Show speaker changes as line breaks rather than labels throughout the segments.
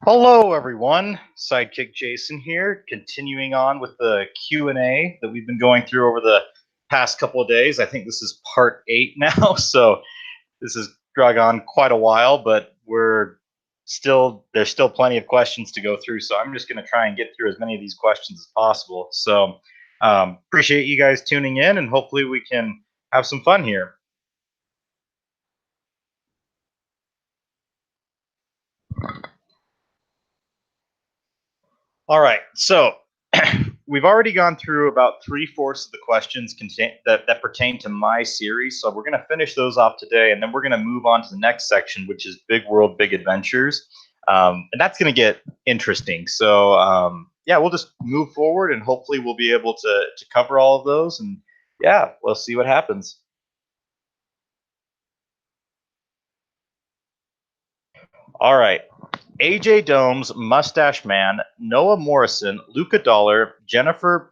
Hello, everyone. Sidekickjason here, continuing on with the Q&A that we've been going through over the past couple of days. I think this is part 8 now, so this has drug on quite a while, but there's still plenty of questions to go through, so I'm just going to try and get through as many of these questions as possible. So appreciate you guys tuning in, and hopefully we can have some fun here. All right, so we've already gone through about 3/4 of the questions that pertain to my series, so we're going to finish those off today, and then we're going to move on to the next section, which is Big World, Big Adventures, and that's going to get interesting. So yeah, we'll just move forward, and hopefully we'll be able to cover all of those, and yeah, we'll see what happens. All right. AJ Domes, Mustache Man, Noah Morrison, Luca Dollar, Jennifer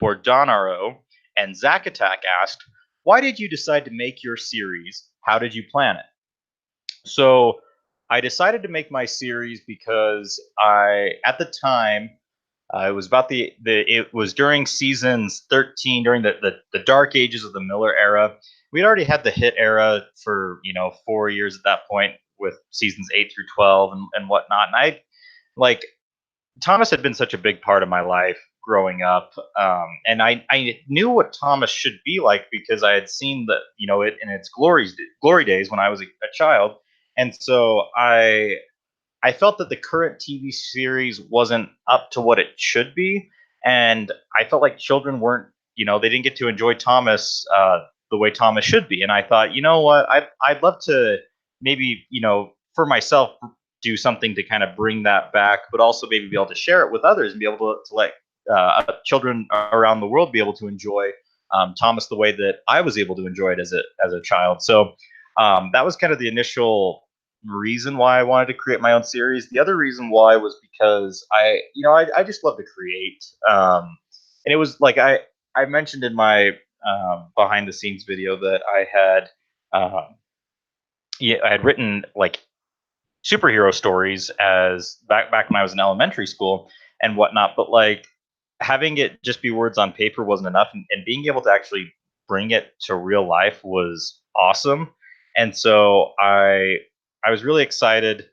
Bordonaro, and Zack Attack asked, why did you decide to make your series? How did you plan it? So I decided to make my series because at the time, it was about it was during seasons 13, during the dark ages of the Miller era. We'd already had the hit era for 4 years at that point with seasons 8 through 12 and whatnot. And like Thomas had been such a big part of my life growing up, and I knew what Thomas should be like because I had seen it in its glory days when I was a child, and so I felt that the current TV series wasn't up to what it should be, and I felt like children weren't, they didn't get to enjoy Thomas the way Thomas should be. And I thought, you know what, I'd love to maybe, for myself, do something to kind of bring that back, but also maybe be able to share it with others and be able to let children around the world be able to enjoy Thomas the way that I was able to enjoy it as a child. So that was kind of the initial reason why I wanted to create my own series. The other reason why was because I just love to create. And it was like I mentioned in my behind the scenes video that I had written like superhero stories as back when I was in elementary school and whatnot. But like having it just be words on paper wasn't enough, and being able to actually bring it to real life was awesome. And so I was really excited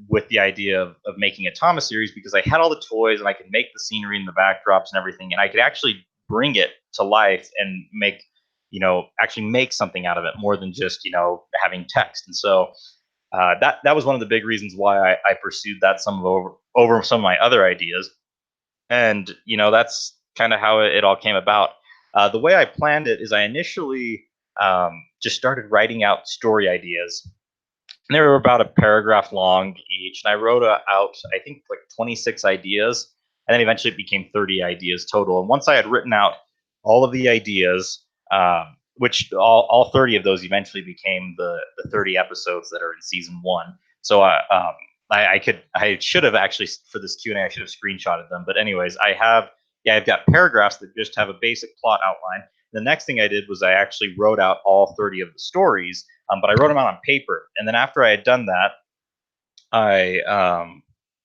with the idea of making a Thomas series because I had all the toys and I could make the scenery and the backdrops and everything, and I could actually bring it to life and actually make something out of it more than just having text. And so that was one of the big reasons why I pursued that over some of my other ideas. And that's kind of how it all came about. The way I planned it is I initially just started writing out story ideas. And they were about a paragraph long each, and I wrote out I think like 26 ideas, and then eventually it became 30 ideas total. And once I had written out all of the ideas, which all 30 of those eventually became the 30 episodes that are in season 1. So I should have actually, for this Q&A, I should have screenshotted them. But anyways, I've got paragraphs that just have a basic plot outline. The next thing I did was I actually wrote out all 30 of the stories, but I wrote them out on paper. And then after I had done that, I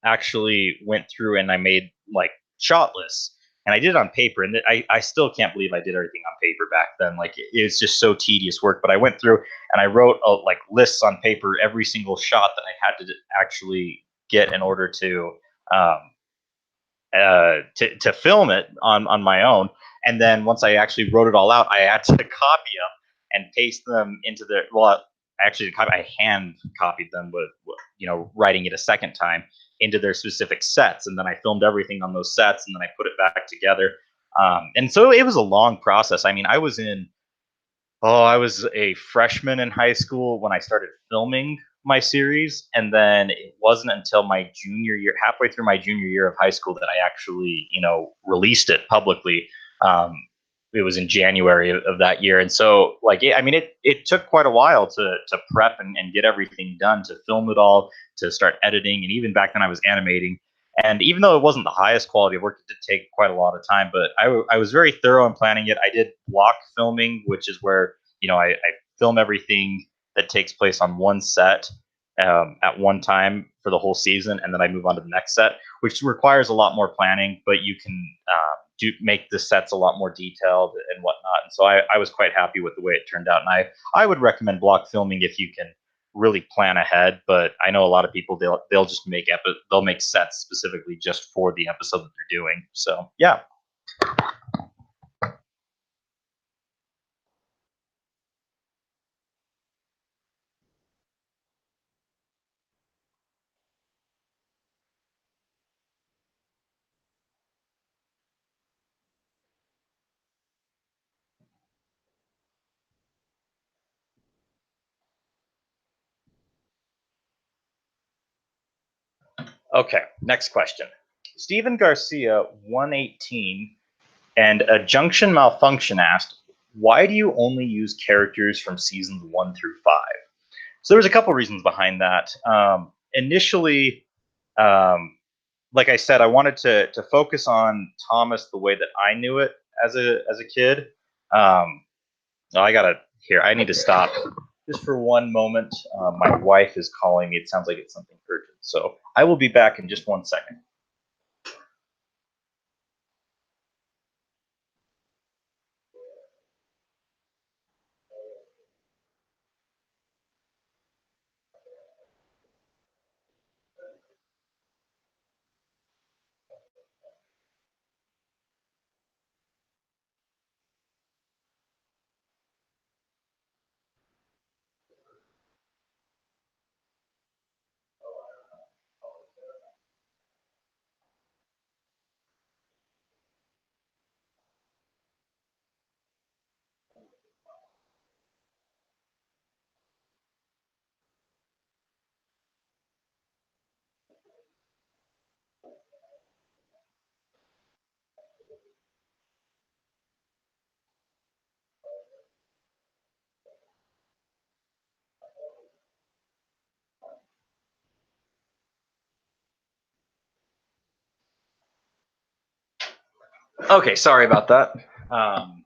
actually went through and I made like shot lists, and I did it on paper. And I still can't believe I did everything on paper back then. Like it's just so tedious work. But I went through and I wrote like lists on paper, every single shot that I had to actually get in order um, to film it on my own. And then once I actually wrote it all out, I had to copy them and paste them into the actually I hand copied them with writing it a second time into their specific sets, and then I filmed everything on those sets, and then I put it back together. And so it was a long process. I mean, I was a freshman in high school when I started filming my series, and then it wasn't until my junior year, halfway through my junior year of high school, that I actually, released it publicly. It was in January of that year, and so it took quite a while to prep and get everything done, to film it all, to start editing, and even back then I was animating. And even though it wasn't the highest quality of work, it did take quite a lot of time. But I was very thorough in planning it. I did block filming, which is where I film everything that takes place on one set, at one time for the whole season, and then I move on to the next set, which requires a lot more planning. But you can do make the sets a lot more detailed and whatnot. And so I was quite happy with the way it turned out, and I would recommend block filming if you can really plan ahead. But I know a lot of people they'll just they'll make sets specifically just for the episode that they're doing. So yeah. Okay, next question. Stephen Garcia 118 and a Junction Malfunction asked, why do you only use characters from seasons 1 through 5? So there was a couple reasons behind that. Initially, um, like I said, I wanted to focus on Thomas the way that I knew it as a kid. Um, I gotta here. I need to stop just for one moment. My wife is calling me. It sounds like it's something urgent, so I will be back in just 1 second. Okay, sorry about that. Um,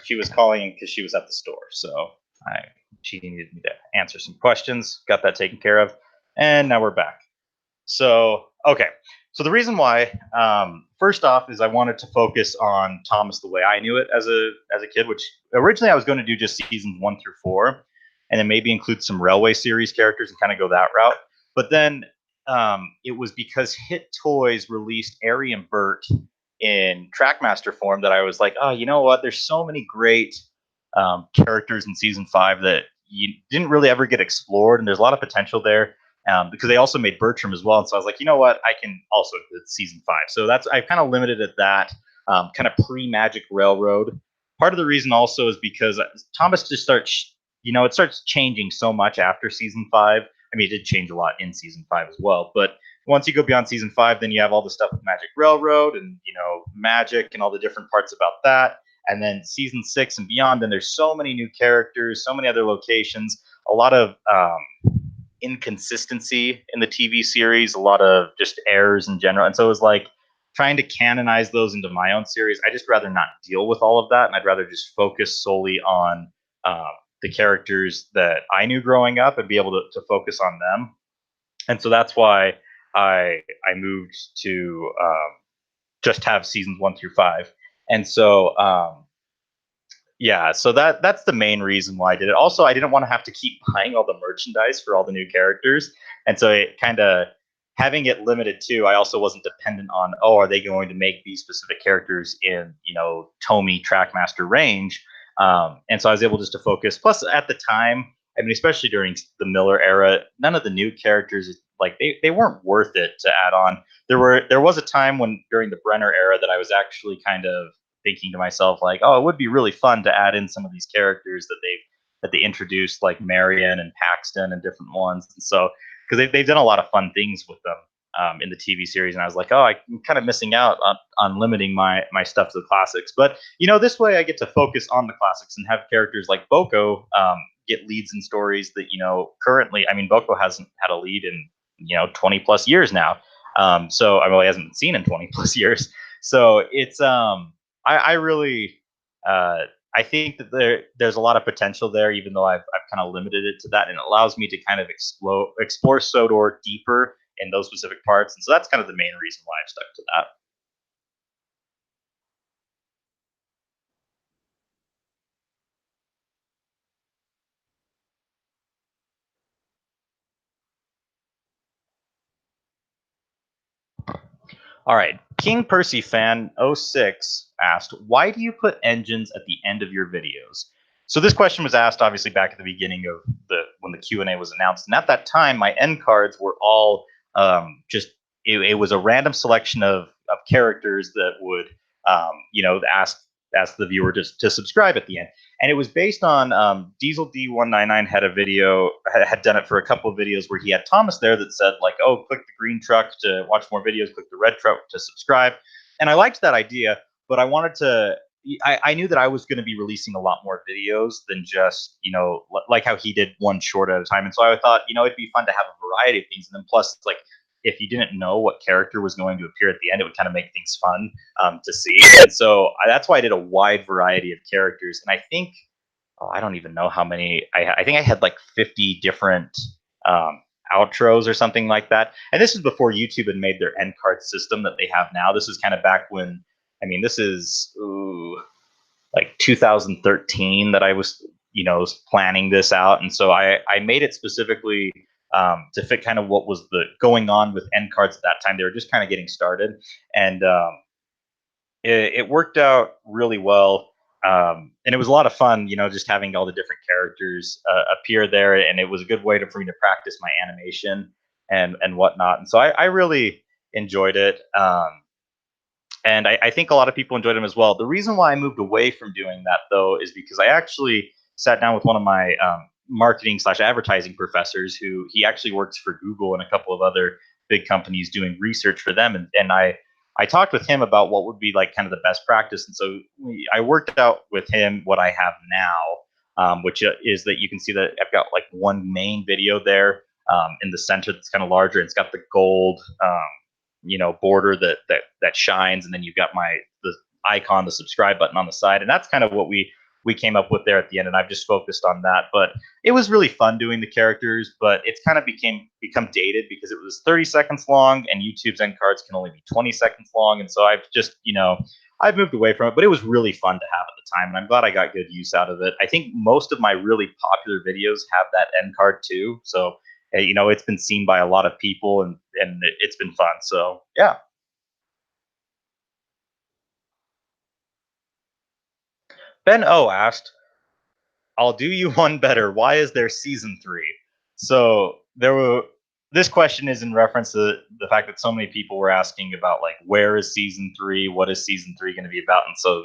she was calling because she was at the store, so I she needed me to answer some questions. Got that taken care of, and now we're back. So, okay. So the reason why, first off, is I wanted to focus on Thomas the way I knew it as a kid. Which originally I was going to do just seasons 1 through 4, and then maybe include some Railway series characters and kind of go that route. But then it was because Hit Toys released Ari and Bert in Trackmaster form that I was like, oh, you know what? There's so many great characters in season 5 that you didn't really ever get explored, and there's a lot of potential there because they also made Bertram as well. And so I was like, you know what, I can also do season 5. So that's I kind of limited at that kind of pre-Magic Railroad. Part of the reason also is because Thomas just starts, it starts changing so much after season 5. I mean, it did change a lot in season 5 as well, but once you go beyond season 5, then you have all the stuff with Magic Railroad and Magic and all the different parts about that. And then season 6 and beyond, then there's so many new characters, so many other locations, a lot of inconsistency in the TV series, a lot of just errors in general. And so it was like trying to canonize those into my own series. I just rather not deal with all of that, and I'd rather just focus solely on um, the characters that I knew growing up and be able to focus on them. And so that's why I moved to just have seasons 1 through 5. And so yeah, so that's the main reason why I did it. Also, I didn't want to have to keep buying all the merchandise for all the new characters, and so it kind of having it limited too. I also wasn't dependent on, oh, are they going to make these specific characters in Tomy Trackmaster range, and so I was able just to focus. Plus, at the time, I mean, especially during the Miller era, none of the new characters like they weren't worth it to add on. There was a time when during the Brenner era that I was actually kind of thinking to myself like, oh, it would be really fun to add in some of these characters that they introduced, like Marion and Paxton and different ones. And so because they've done a lot of fun things with them in the TV series, and I was like, oh, I'm kind of missing out on limiting my stuff to the classics. But this way I get to focus on the classics and have characters like Boko get leads in stories that currently. I mean, Boko hasn't had a lead in 20 plus years now. So I mean, he hasn't been seen in 20 plus years. So it's I really I think that there's a lot of potential there, even though I've kind of limited it to that, and it allows me to kind of explore Sodor deeper in those specific parts, and so that's kind of the main reason why I've stuck to that. All right. King Percy fan '06 asked, "Why do you put engines at the end of your videos?" So this question was asked obviously back at the beginning of the when the Q&A was announced, and at that time my end cards were all just it was a random selection of characters that would ask the viewer to subscribe at the end, and it was based on Diesel D199 had a video had done it for a couple of videos where he had Thomas there that said like, oh, click the green truck to watch more videos, click the red truck to subscribe, and I liked that idea, but I wanted to. I knew that I was going to be releasing a lot more videos than just like how he did one short at a time, and so I thought it'd be fun to have a variety of things, and then plus it's like if you didn't know what character was going to appear at the end, it would kind of make things fun to see. And so that's why I did a wide variety of characters. And I think, I don't even know how many. I think I had like 50 different um, outros or something like that. And this is before YouTube had made their end card system that they have now. This is kind of back when, I mean, this is like 2013 that I was, planning this out. And so I made it specifically to fit kind of what was the going on with end cards at that time. They were just kind of getting started, and it worked out really well. And it was a lot of fun, just having all the different characters appear there, and it was a good way for me to practice my animation and whatnot. And so I really enjoyed it. And I think a lot of people enjoyed them as well. The reason why I moved away from doing that, though, is because I actually sat down with one of my marketing slash advertising professors who he actually works for Google and a couple of other big companies doing research for them. And I talked with him about what would be like kind of the best practice. And so I worked out with him what I have now, which is that you can see that I've got like one main video there in the center that's kind of larger. It's got the gold border that shines, and then you've got the icon, the subscribe button on the side, and that's kind of what we came up with there at the end, and I've just focused on that. But it was really fun doing the characters, but it's kind of become dated because it was 30 seconds long, and YouTube's end cards can only be 20 seconds long, and so I've just I've moved away from it, but it was really fun to have at the time, and I'm glad I got good use out of it. I think most of my really popular videos have that end card too, so it's been seen by a lot of people, and it's been fun. So yeah. Ben O asked, "I'll do you one better. Why is there season three?" So there were. This question is in reference to the fact that so many people were asking about like where is season three? What is season three going to be about? And so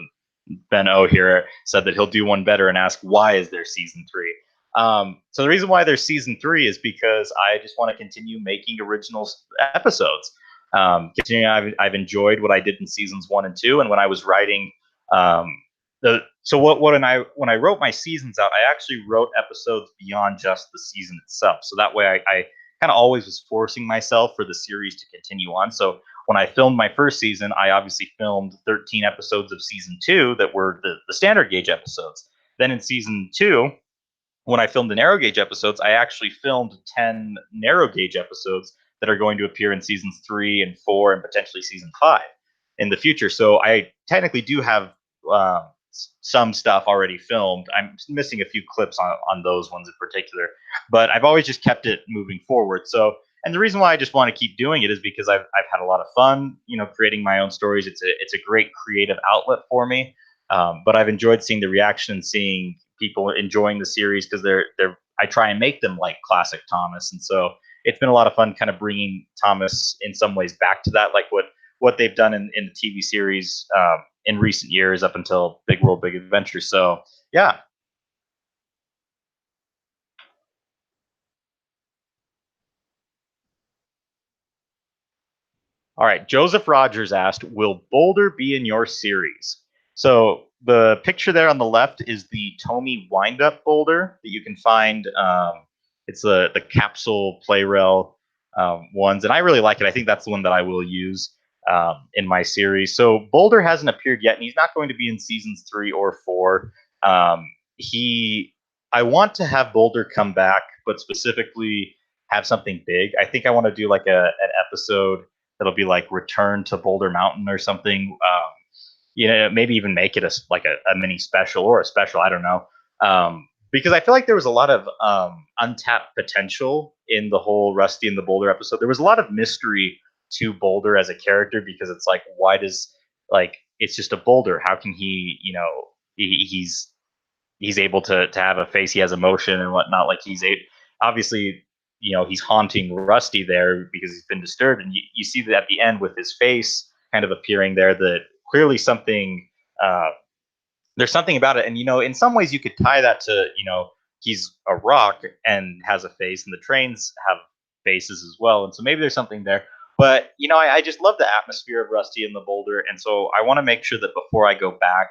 Ben O here said that he'll do one better and ask why is there season three. So the reason why there's season three is because I just want to continue making original episodes. I've enjoyed what I did in seasons one and two, and when I was writing um, what when I wrote my seasons out, I actually wrote episodes beyond just the season itself. So that way, I kind of always was forcing myself for the series to continue on. So when I filmed my first season, I obviously filmed 13 episodes of season two that were the standard gauge episodes. Then in season two, when I filmed the narrow gauge episodes, I actually filmed 10 narrow gauge episodes that are going to appear in seasons three and four and potentially season five in the future. So I technically do have some stuff already filmed. I'm missing a few clips on those ones in particular, but I've always just kept it moving forward. So, and the reason why I just want to keep doing it is because I've had a lot of fun, creating my own stories. It's a great creative outlet for me. But I've enjoyed seeing the reaction and seeing people enjoying the series because they're I try and make them like classic Thomas, and so it's been a lot of fun kind of bringing Thomas in some ways back to that, like what they've done in the TV series in recent years up until Big World Big Adventure. So yeah. All right. Joseph Rogers asked, "Will Boulder be in your series?" So the picture there on the left is the Tomy wind-up Boulder that you can find. It's the capsule play rail ones, and I really like it. I think that's the one that I will use in my series. So Boulder hasn't appeared yet, and he's not going to be in seasons three or four. He, I want to have Boulder come back, but specifically have something big. I think I want to do like an episode that'll be like Return to Boulder Mountain or something. Maybe even make it like a mini special or a special. I don't know. Because I feel like there was a lot of untapped potential in the whole Rusty and the Boulder episode. There was a lot of mystery to Boulder as a character because it's like, why does like it's just a boulder? How can he, he's able to have a face, he has emotion and whatnot. Like obviously, he's haunting Rusty there because he's been disturbed, and you see that at the end with his face kind of appearing there that clearly something uh, there's something about it. And in some ways you could tie that to he's a rock and has a face, and the trains have faces as well, and so maybe there's something there. But I just love the atmosphere of Rusty and the Boulder, and so I want to make sure that before I go back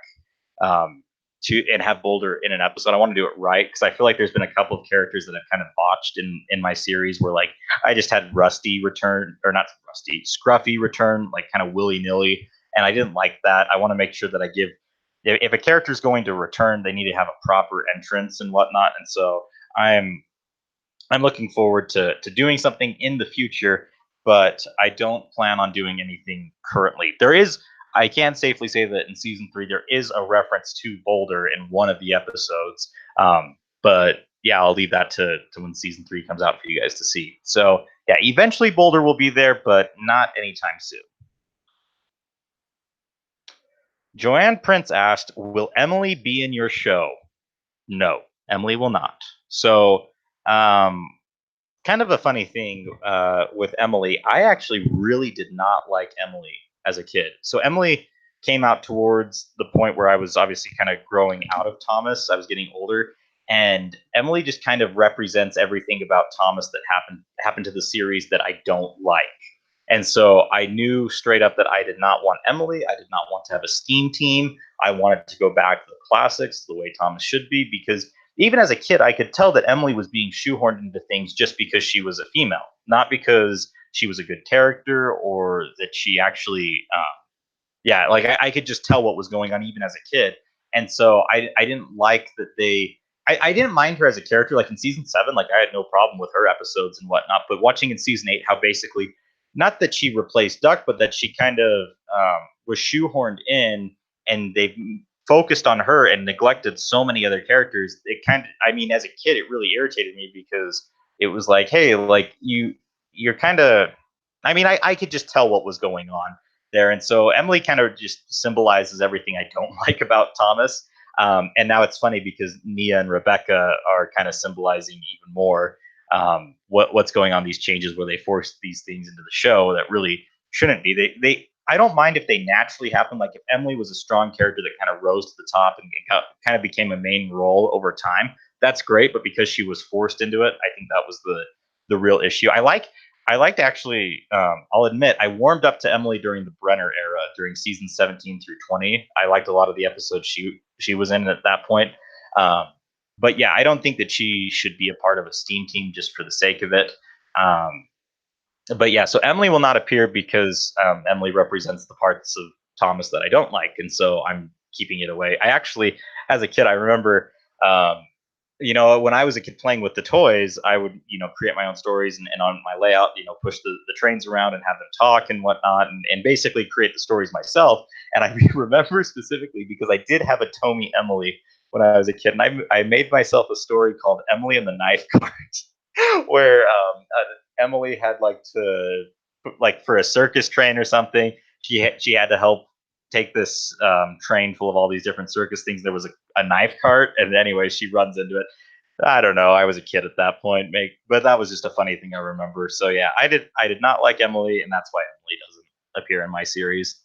um, to and have Boulder in an episode, I want to do it right, because I feel like there's been a couple of characters that I've kind of botched in my series, where like I just had Rusty return, or not Rusty, Scruffy return, like kind of willy nilly, and I didn't like that. I want to make sure that I give, if a character is going to return, they need to have a proper entrance and whatnot. And so I'm looking forward to doing something in the future, but I don't plan on doing anything currently. I can safely say that in season 3 there is a reference to Boulder in one of the episodes. But yeah, I'll leave that to when season 3 comes out for you guys to see. So yeah, eventually Boulder will be there, but not anytime soon. Joanne Prince asked, "Will Emily be in your show?" No, Emily will not. So, um, kind of a funny thing with Emily. I actually really did not like Emily as a kid. So Emily came out towards the point where I was obviously kind of growing out of Thomas. I was getting older, and Emily just kind of represents everything about Thomas that happened to the series that I don't like. And so I knew straight up that I did not want Emily. I did not want to have a steam team. I wanted to go back to the classics, the way Thomas should be, because even as a kid, I could tell that Emily was being shoehorned into things just because she was a female, not because she was a good character or that she actually, yeah, like I could just tell what was going on even as a kid. And so I didn't like that I didn't mind her as a character. Like in season 7, like I had no problem with her episodes and whatnot. But watching in season 8, how basically, not that she replaced Duck, but that she kind of was shoehorned in, and they focused on her and neglected so many other characters. It kind of, I mean, as a kid, it really irritated me because it was like, hey, like you're kind of, I mean, I could just tell what was going on there. And so Emily kind of just symbolizes everything I don't like about Thomas. And now it's funny because Nia and Rebecca are kind of symbolizing even more what's going on, these changes where they force these things into the show that really shouldn't be. They I don't mind if they naturally happen. Like if Emily was a strong character that kind of rose to the top and kind of became a main role over time, that's great. But because she was forced into it, I think that was the real issue. I liked actually. I'll admit, I warmed up to Emily during the Brenner era, during season 17 through 20. I liked a lot of the episodes she was in at that point. Um, but yeah, I don't think that she should be a part of a steam team just for the sake of it. Um, but yeah, so Emily will not appear because Emily represents the parts of Thomas that I don't like, and so I'm keeping it away. I actually, as a kid, I remember um, when I was a kid playing with the toys, I would, create my own stories, and on my layout, push the trains around and have them talk and whatnot, and basically create the stories myself. And I remember specifically because I did have a Tomy Emily when I was a kid, and I made myself a story called Emily and the Knife Cart, where Emily had like for a circus train or something, she had to help take this train full of all these different circus things. There was a knife cart, and anyway, she runs into it. I don't know. I was a kid at that point, but that was just a funny thing I remember. So yeah, I did not like Emily, and that's why Emily doesn't appear in my series.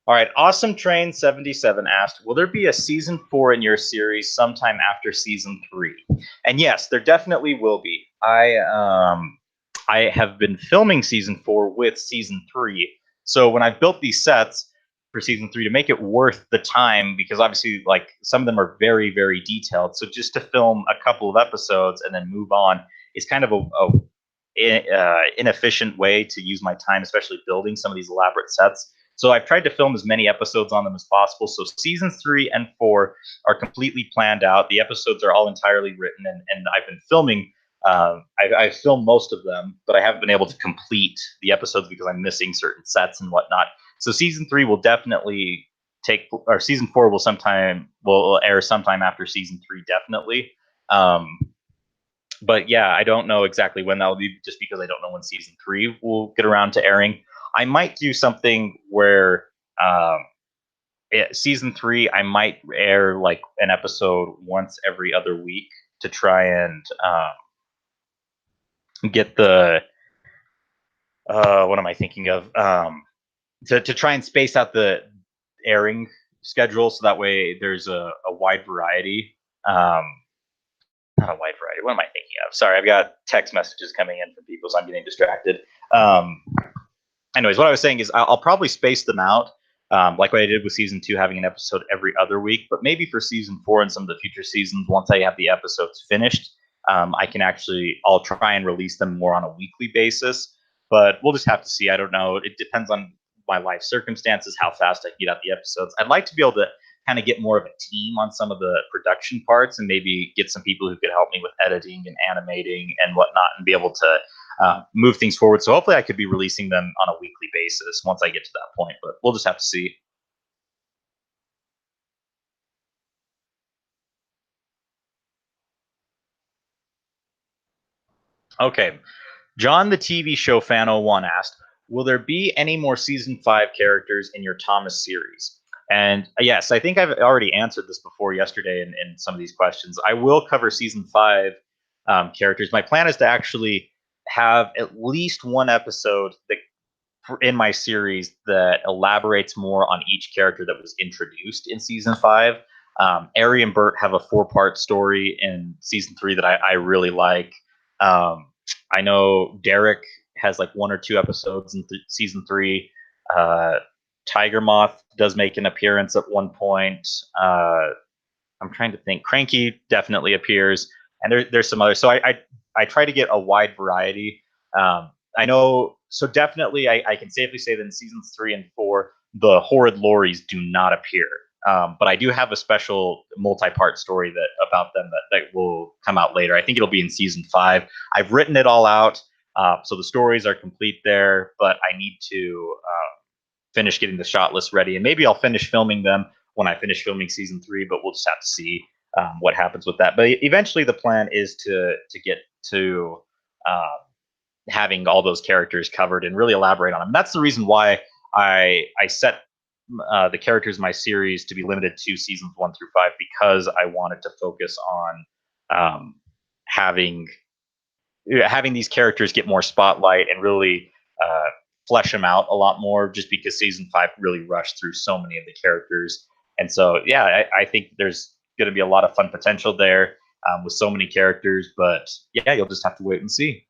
All right, Awesome Train 77 asked, "Will there be a season 4 in your series sometime after season 3?" And yes, there definitely will be. I have been filming season 4 with season 3. So when I've built these sets for season 3 to make it worth the time, because obviously like some of them are very very detailed. So just to film a couple of episodes and then move on is kind of a inefficient way to use my time, especially building some of these elaborate sets. So I've tried to film as many episodes on them as possible. So seasons 3 and 4 are completely planned out. The episodes are all entirely written, and I've been filming. I've filmed most of them, but I haven't been able to complete the episodes because I'm missing certain sets and whatnot. So season 3 will definitely or season 4 will air sometime after season 3, definitely. Um, but yeah, I don't know exactly when that'll be, just because I don't know when season 3 will get around to airing. I might do something where um, season 3, I might air like an episode once every other week to try and get the what am I thinking of? To try and space out the airing schedule so that way there's a wide variety. Um, Not a wide variety. What am I thinking of? Sorry, I've got text messages coming in from people, so I'm getting distracted. Um, Anyways, what I was saying is I'll probably space them out, like what I did with season 2, having an episode every other week. But maybe for season 4 and some of the future seasons, once I have the episodes finished, I'll try and release them more on a weekly basis. But we'll just have to see. I don't know. It depends on my life circumstances, how fast I can get out the episodes. I'd like to be able to kind of get more of a team on some of the production parts and maybe get some people who could help me with editing and animating and whatnot and be able to move things forward. So hopefully I could be releasing them on a weekly basis once I get to that point, but we'll just have to see. Okay. John, the TV show fan 01 asked, will there be any more season 5 characters in your Thomas series? And yes, I think I've already answered this before yesterday in some of these questions. I will cover season 5 characters. My plan is to actually have at least one episode that in my series that elaborates more on each character that was introduced in season 5. Ari and Bert have a 4-part story in season 3 that I really like. I know Derek has like 1 or 2 episodes in season 3. Uh, Tiger Moth does make an appearance at one point. I'm trying to think. Cranky definitely appears, and there's some others. So I try to get a wide variety. I know, so definitely I can safely say that in seasons 3 and 4, the horrid lorries do not appear. But I do have a special multi-part story about them that will come out later. I think it'll be in season 5. I've written it all out, so the stories are complete there. But I need to finish getting the shot list ready, and maybe I'll finish filming them when I finish filming season 3. But we'll just have to see what happens with that. But eventually, the plan is to get to having all those characters covered and really elaborate on them. That's the reason why I set the characters in my series to be limited to seasons 1 through 5, because I wanted to focus on having these characters get more spotlight and really flesh them out a lot more, just because season 5 really rushed through so many of the characters. And so, yeah, I think there's going to be a lot of fun potential there with so many characters. But yeah, you'll just have to wait and see.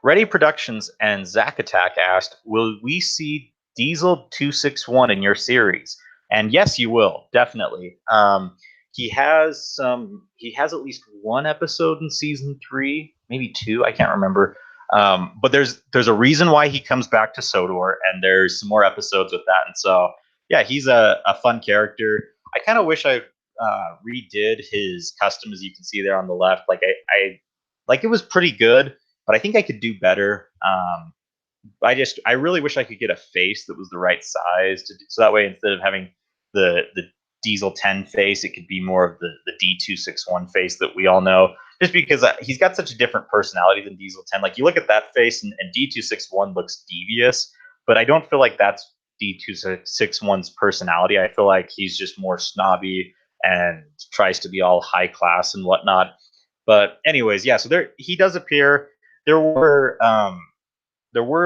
Ready Productions and Zack Attack asked, will we see Diesel 261 in your series? And yes, you will, definitely. He has at least one episode in season 3, maybe two, I can't remember. But there's a reason why he comes back to Sodor, and there's some more episodes with that. And so, yeah, he's a fun character. I kind of wish I redid his custom, as you can see there on the left. I like, it was pretty good, but I think I could do better. I really wish I could get a face that was the right size so that way, instead of having the Diesel 10 face, it could be more of the D261 face that we all know. Just because he's got such a different personality than Diesel 10. Like, you look at that face, and D261 looks devious, but I don't feel like that's D261's personality. I feel like he's just more snobby and tries to be all high class and whatnot. But anyways, yeah. So he does appear. There were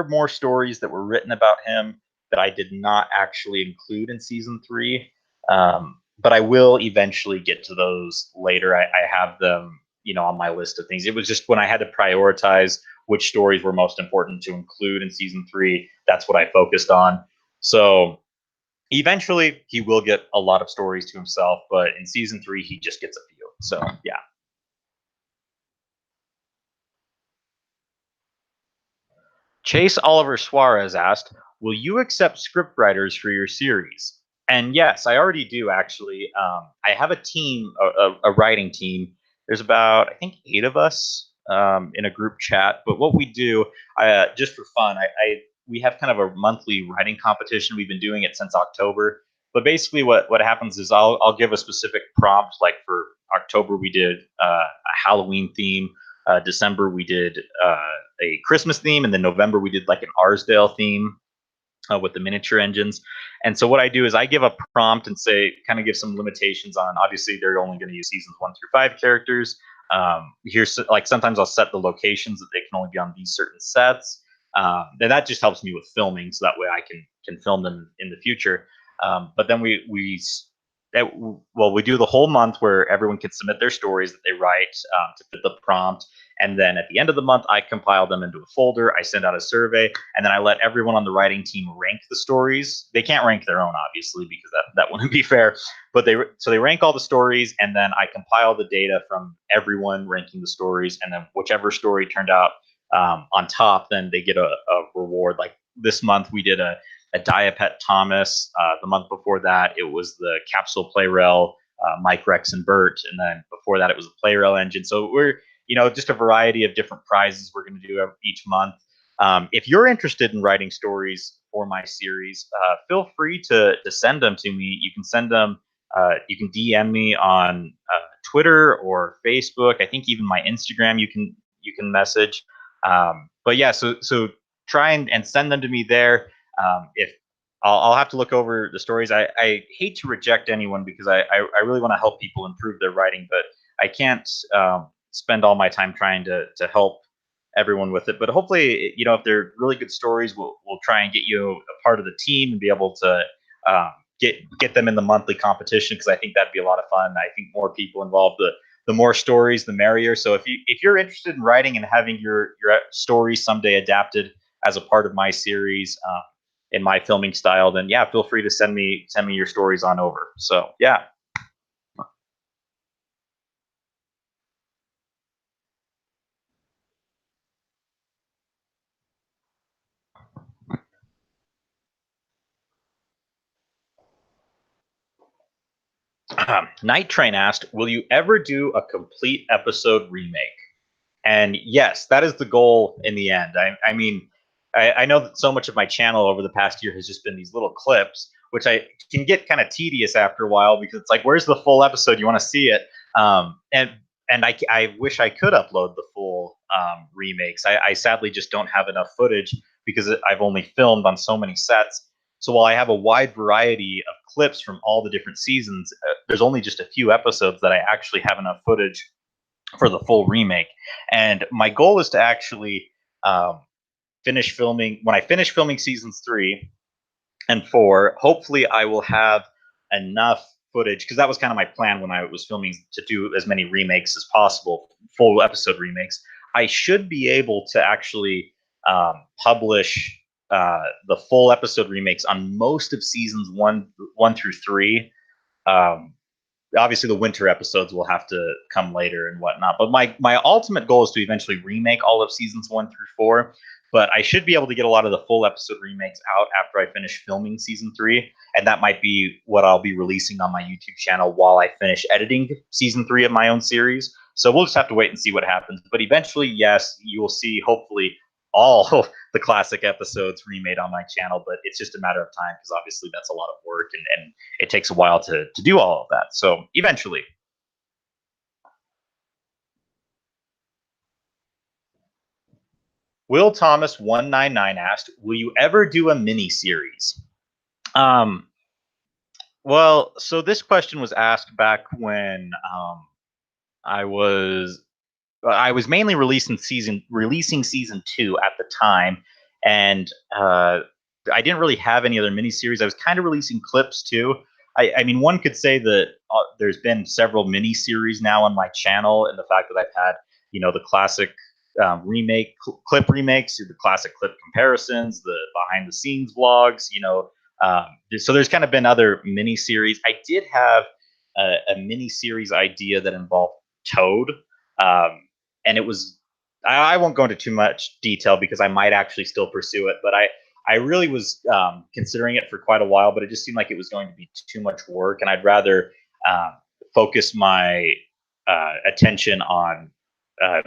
more stories that were written about him that I did not actually include in season 3. But I will eventually get to those later. I have them, on my list of things. It was just when I had to prioritize which stories were most important to include in season 3. That's what I focused on. So Eventually, he will get a lot of stories to himself, but in season 3, he just gets a few. So yeah. Chase Oliver Suarez asked, "Will you accept scriptwriters for your series?" And yes, I already do actually. I have a team, a writing team. There's about I think 8 of us in a group chat. But what we do, just for fun, we have kind of a monthly writing competition. We've been doing it since October. But basically, what happens is I'll give a specific prompt. Like for October, we did a Halloween theme. December we did a Christmas theme, and then November we did like an Arsdale theme with the miniature engines. And so what I do is I give a prompt and say, kind of give some limitations on. Obviously, they're only going to use seasons 1 through 5 characters. Here's like sometimes I'll set the locations that they can only be on these certain sets. And that just helps me with filming, so that way I can film them in the future. But then we do the whole month where everyone can submit their stories that they write to fit the prompt, and then at the end of the month I compile them into a folder. I send out a survey, and then I let everyone on the writing team rank the stories. They can't rank their own, obviously, because that wouldn't be fair. But they rank all the stories, and then I compile the data from everyone ranking the stories, and then whichever story turned out on top, then they get a reward. Like this month, we did a Diapet Thomas. The month before that, it was the Capsule Play Rail, Mike, Rex, and Bert, and then before that, it was the Play Rail engine. So we're just a variety of different prizes we're going to do each month. If you're interested in writing stories for my series, feel free to send them to me. You can send them. You can DM me on Twitter or Facebook. I think even my Instagram you can message. But yeah, so try and send them to me there. If I'll have to look over the stories. I hate to reject anyone because I really want to help people improve their writing, but I can't spend all my time trying to help everyone with it. But hopefully, if they're really good stories, we'll try and get you a part of the team and be able to um, get them in the monthly competition, because I think that'd be a lot of fun. I think more people involved, the more stories, the merrier. So if you're interested in writing and having your story someday adapted as a part of my series, in my filming style, then yeah, feel free to send me your stories on over. So yeah. Night Train asked, "Will you ever do a complete episode remake?" And yes, that is the goal in the end. I mean, I know that so much of my channel over the past year has just been these little clips, which I can get kind of tedious after a while, because it's like, where's the full episode? You want to see it, and I wish I could upload the full remakes. I sadly just don't have enough footage because I've only filmed on so many sets. So while I have a wide variety of clips from all the different seasons, there's only just a few episodes that I actually have enough footage for the full remake. And my goal is to actually um, finish filming. When I finish filming seasons 3 and 4, hopefully I will have enough footage, because that was kind of my plan when I was filming, to do as many remakes as possible, full episode remakes. I should be able to actually publish the full episode remakes on most of seasons one through 3. Um, Obviously the winter episodes will have to come later and whatnot. But my ultimate goal is to eventually remake all of seasons 1 through 4. But I should be able to get a lot of the full episode remakes out after I finish filming season 3, and that might be what I'll be releasing on my YouTube channel while I finish editing season 3 of my own series. So we'll just have to wait and see what happens. But eventually, yes, you will see hopefully all the classic episodes remade on my channel. But it's just a matter of time, because obviously that's a lot of work, and it takes a while to do all of that. So eventually. Will Thomas 199 asked, "Will you ever do a mini series?" Um, well, so this question was asked back when I was I was mainly releasing season 2 at the time, and I didn't really have any other miniseries. I was kind of releasing clips too. I mean, one could say that there's been several miniseries now on my channel, and the fact that I've had the classic clip remakes, the classic clip comparisons, the behind the scenes vlogs, So there's kind of been other mini series. I did have a mini series idea that involved Toad, um, and it was. I won't go into too much detail because I might actually still pursue it, but I really was considering it for quite a while, but it just seemed like it was going to be too much work, and I'd rather um, focus my attention on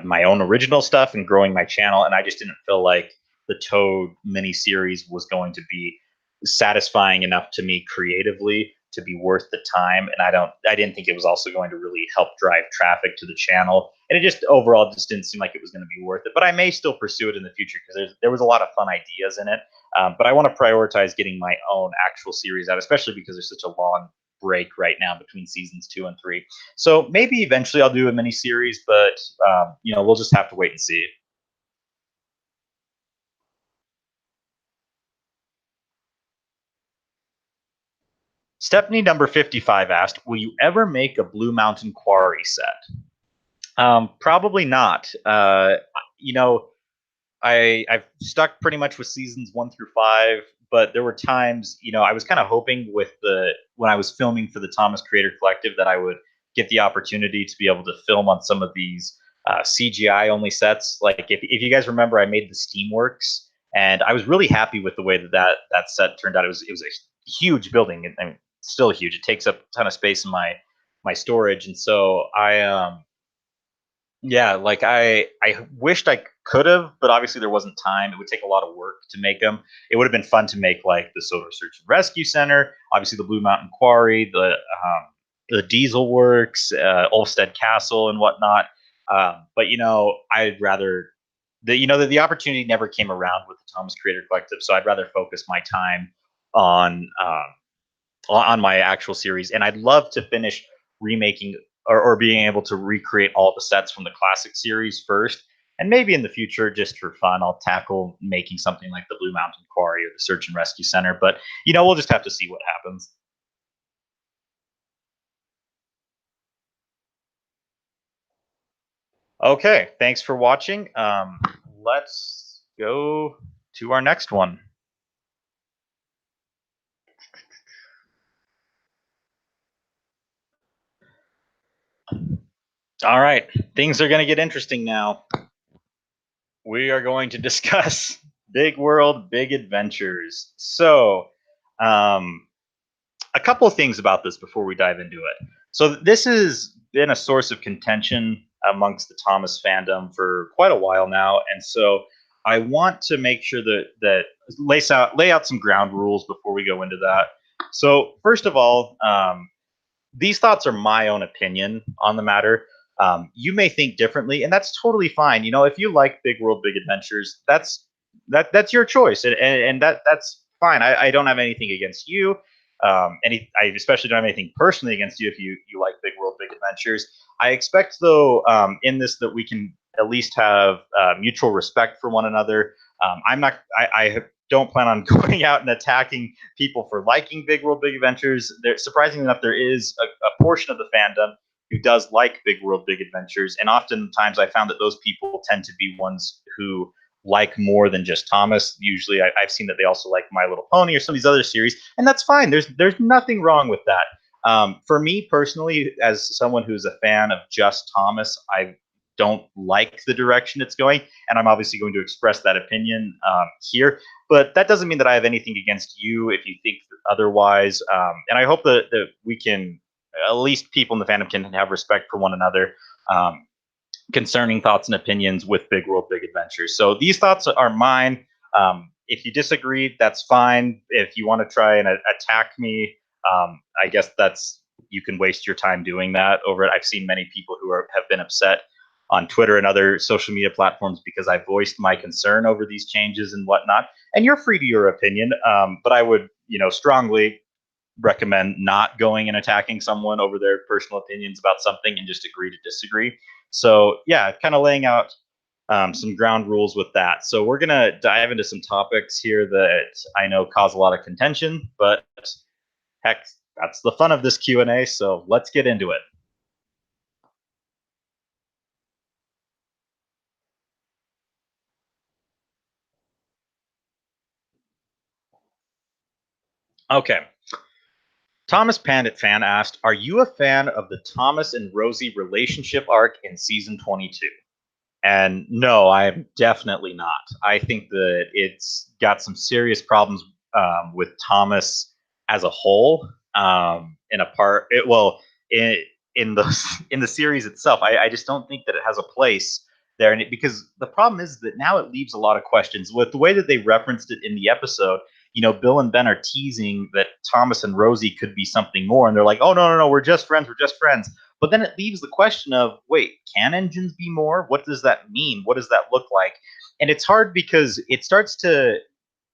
my own original stuff and growing my channel. And I just didn't feel like the Toad mini series was going to be satisfying enough to me creatively to be worth the time. And I didn't think it was also going to really help drive traffic to the channel. And it just overall just didn't seem like it was going to be worth it. But I may still pursue it in the future because there was a lot of fun ideas in it. But I want to prioritize getting my own actual series out, especially because there's such a long break right now between seasons 2 and 3. So maybe eventually I'll do a mini series, but we'll just have to wait and see. Stephanie number 55 asked, "Will you ever make a Blue Mountain Quarry set?" Probably not. You know, I've stuck pretty much with seasons 1 through 5, but there were times, I was kind of hoping with the when I was filming for the Thomas Creator Collective that I would get the opportunity to be able to film on some of these CGI only sets. Like if you guys remember, I made the Steamworks, and I was really happy with the way that set turned out. It was a huge building, and I mean, still huge. It takes up a ton of space in my storage, and so yeah, like I wished I could have, but obviously there wasn't time. It would take a lot of work to make them. It would have been fun to make like the Soda Search and Rescue Center, obviously the Blue Mountain Quarry, the Diesel Works, Ulstead Castle, and whatnot. But I'd rather the opportunity never came around with the Thomas Creator Collective, so I'd rather focus my time on my actual series. And I'd love to finish remaking or being able to recreate all the sets from the classic series first. And maybe in the future, just for fun, I'll tackle making something like the Blue Mountain Quarry or the Search and Rescue Center. But, we'll just have to see what happens. Okay. Thanks for watching. Let's go to our next one. All right. Things are going to get interesting now. We are going to discuss Big World, Big Adventures. So, um, a couple of things about this before we dive into it. So, this has been a source of contention amongst the Thomas fandom for quite a while now, and so I want to make sure that lay out some ground rules before we go into that. So, first of all, these thoughts are my own opinion on the matter. You may think differently, and that's totally fine. If you like Big World, Big Adventures, that's your choice, and that's fine. I don't have anything against you. I especially don't have anything personally against you if you like Big World, Big Adventures. I expect though in this that we can at least have mutual respect for one another. I'm not. I don't plan on going out and attacking people for liking Big World Big Adventures. Surprisingly enough, there is a portion of the fandom who does like Big World Big Adventures, and oftentimes I found that those people tend to be ones who like more than just Thomas. Usually, I've seen that they also like My Little Pony or some of these other series, and that's fine. There's nothing wrong with that. For me personally, as someone who's a fan of just Thomas, I don't like the direction it's going, and I'm obviously going to express that opinion here. But that doesn't mean that I have anything against you if you think otherwise. And I hope that we can, at least people in the fandom, can have respect for one another concerning thoughts and opinions with Big World, Big Adventures. So these thoughts are mine. If you disagree, that's fine. If you want to try and attack me, I guess you can waste your time doing that over it. I've seen many people who have been upset on Twitter and other social media platforms because I voiced my concern over these changes and whatnot. And you're free to your opinion, but I would, strongly recommend not going and attacking someone over their personal opinions about something and just agree to disagree. So yeah, kind of laying out some ground rules with that. So we're gonna dive into some topics here that I know cause a lot of contention, but heck, that's the fun of this Q&A. So let's get into it. Okay. Thomas Pandit fan asked, "Are you a fan of the Thomas and Rosie relationship arc in season 22?" And no, I'm definitely not. I think that it's got some serious problems with Thomas as a whole. In a part, in in the in the series itself, I just don't think that it has a place there. And because the problem is that now it leaves a lot of questions with the way that they referenced it in the episode. Bill and Ben are teasing that Thomas and Rosie could be something more, and they're like, "Oh no, we're just friends, we're just friends." But then it leaves the question of, wait, can engines be more? What does that mean? What does that look like? And it's hard because it starts to,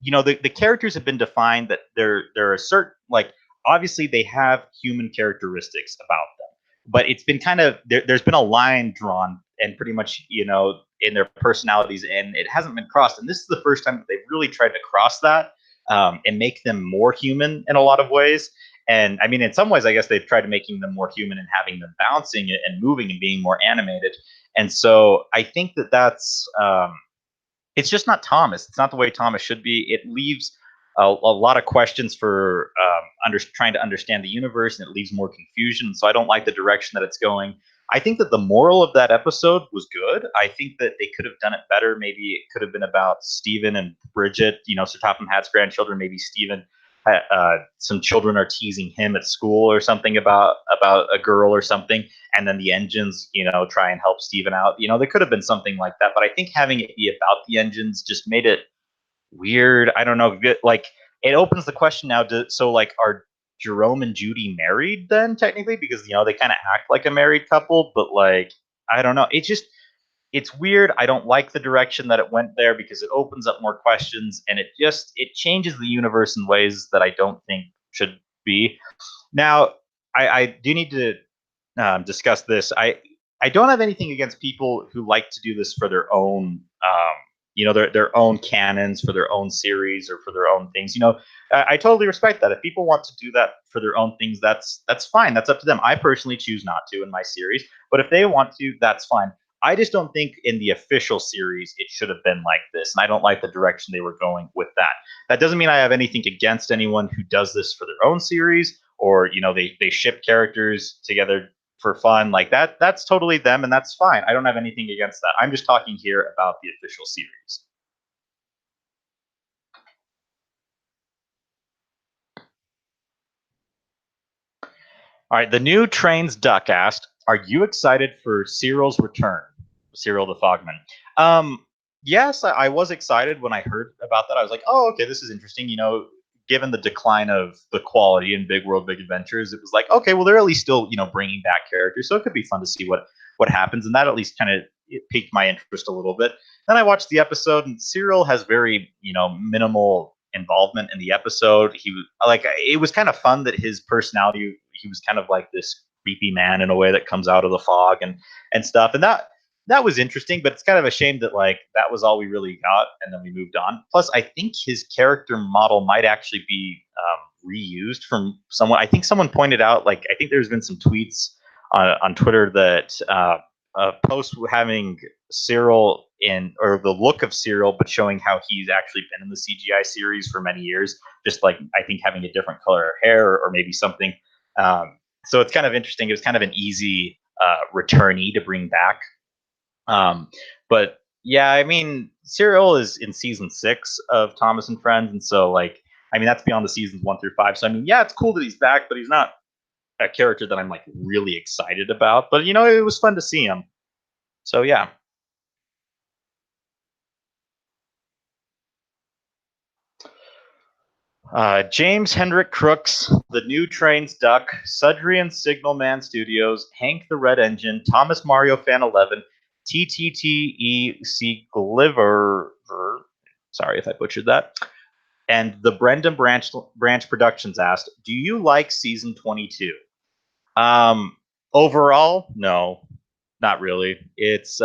the characters have been defined that they're a certain, like, obviously they have human characteristics about them, but it's been kind of there's been a line drawn and pretty much in their personalities, and it hasn't been crossed. And this is the first time that they've really tried to cross that, and make them more human in a lot of ways. And I mean, in some ways, I guess they've tried making them more human and having them bouncing and moving and being more animated. And so I think that it's just not Thomas. It's not the way Thomas should be. It leaves a lot of questions for trying to understand the universe, and it leaves more confusion. So I don't like the direction that it's going. I think that the moral of that episode was good. I think that they could have done it better. Maybe it could have been about Stephen and Bridget, Sir Topham Hatt's grandchildren. Maybe Stephen, some children are teasing him at school or something about a girl or something, and then the engines, try and help Steven out. There could have been something like that, but I think having it be about the engines just made it weird. I don't know. Like, it opens the question now. So, like, are Jerome and Judy married then, technically? Because, they kind of act like a married couple, but, like, I don't know. It's weird. I don't like the direction that it went there because it opens up more questions, and it changes the universe in ways that I don't think should be. Now, I do need to discuss this. I don't have anything against people who like to do this for their own, their own canons, for their own series, or for their own things. I totally respect that. If people want to do that for their own things, that's fine. That's up to them. I personally choose not to in my series, but if they want to, that's fine. I just don't think in the official series it should have been like this, and I don't like the direction they were going with that. That doesn't mean I have anything against anyone who does this for their own series, or they ship characters together for fun, like that. That's totally them, and that's fine. I don't have anything against that. I'm just talking here about the official series. All right, the new Trains Duck asked, "Are you excited for Cyril's return?" Cyril the Fogman. Yes, I was excited when I heard about that. I was like, "Oh, okay, this is interesting." Given the decline of the quality in Big World Big Adventures, it was like, okay, well, they're at least still bringing back characters, so it could be fun to see what happens, and that at least kind of piqued my interest a little bit. Then I watched the episode, and Cyril has very minimal involvement in the episode. He was like, it was kind of fun that his personality, he was kind of like this creepy man in a way that comes out of the fog and stuff, and that was interesting. But it's kind of a shame that, like, that was all we really got, and then we moved on. Plus, I think his character model might actually be reused from someone. I think someone pointed out, like, I think there's been some tweets on Twitter that a post having Cyril in, or the look of Cyril, but showing how he's actually been in the CGI series for many years. Just like, I think having a different color hair, or maybe something. So it's kind of interesting. It was kind of an easy returnee to bring back. But yeah, I mean, Cyril is in season 6 of Thomas and Friends, and so, like, I mean, that's beyond the seasons 1 through 5. So I mean, yeah, it's cool that he's back, but he's not a character that I'm, like, really excited about. But it was fun to see him. So yeah. James Hendrick Crooks, The New Trains Duck, Sudrian Signalman Studios, Hank the Red Engine, Thomas Mario Fan 11, TTTEC Gliver. Sorry if I butchered that. And the Brendan Branch Productions asked, "Do you like season 22?" Overall, no, not really. It's